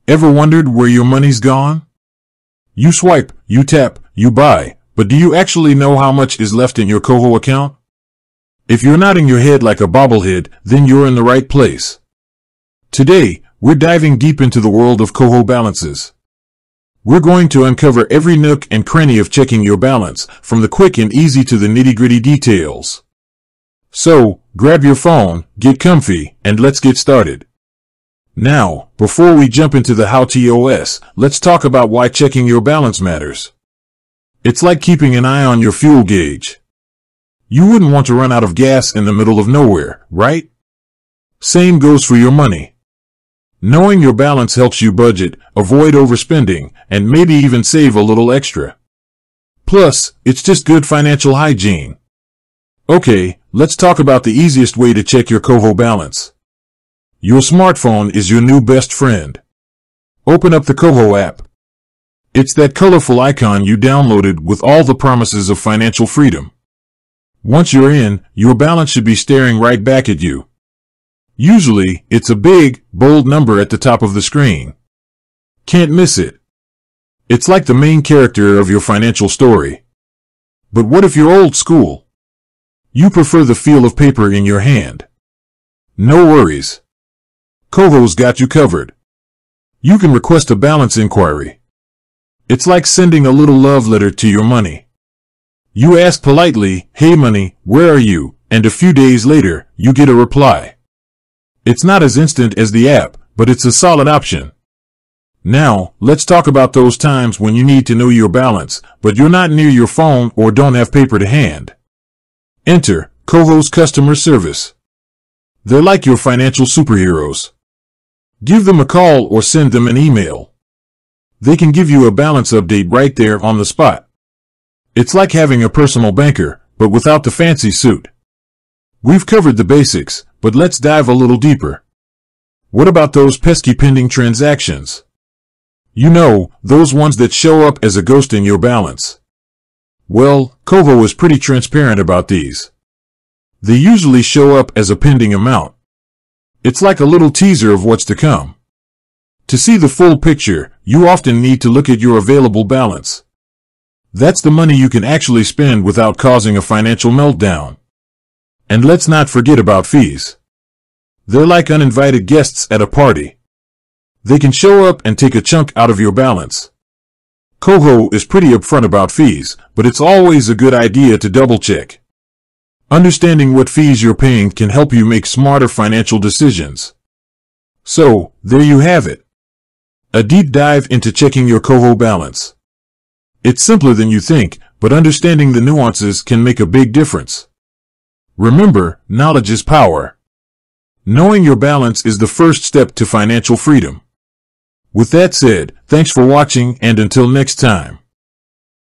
Ever wondered where your money's gone? You swipe, you tap, you buy, but do you actually know how much is left in your Koho account? If you're nodding your head like a bobblehead, then you're in the right place. Today, we're diving deep into the world of Koho balances. We're going to uncover every nook and cranny of checking your balance, from the quick and easy to the nitty-gritty details. So, grab your phone, get comfy, and let's get started. Now, before we jump into the how-to, let's talk about why checking your balance matters. It's like keeping an eye on your fuel gauge. You wouldn't want to run out of gas in the middle of nowhere, right? Same goes for your money. Knowing your balance helps you budget, avoid overspending, and maybe even save a little extra. Plus, it's just good financial hygiene. Okay, let's talk about the easiest way to check your Koho balance. Your smartphone is your new best friend. Open up the Koho app. It's that colorful icon you downloaded with all the promises of financial freedom. Once you're in, your balance should be staring right back at you. Usually, it's a big, bold number at the top of the screen. Can't miss it. It's like the main character of your financial story. But what if you're old school? You prefer the feel of paper in your hand. No worries. Koho's got you covered. You can request a balance inquiry. It's like sending a little love letter to your money. You ask politely, "Hey money, where are you?" And a few days later, you get a reply. It's not as instant as the app, but it's a solid option. Now, let's talk about those times when you need to know your balance, but you're not near your phone or don't have paper to hand. Enter Koho's customer service. They're like your financial superheroes. Give them a call or send them an email. They can give you a balance update right there on the spot. It's like having a personal banker, but without the fancy suit. We've covered the basics, but let's dive a little deeper. What about those pesky pending transactions? You know, those ones that show up as a ghost in your balance. Well, Koho is pretty transparent about these. They usually show up as a pending amount. It's like a little teaser of what's to come. To see the full picture, you often need to look at your available balance. That's the money you can actually spend without causing a financial meltdown. And let's not forget about fees. They're like uninvited guests at a party. They can show up and take a chunk out of your balance. Koho is pretty upfront about fees, but it's always a good idea to double check. Understanding what fees you're paying can help you make smarter financial decisions. So, there you have it. A deep dive into checking your Koho balance. It's simpler than you think, but understanding the nuances can make a big difference. Remember, knowledge is power. Knowing your balance is the first step to financial freedom. With that said, thanks for watching, and until next time.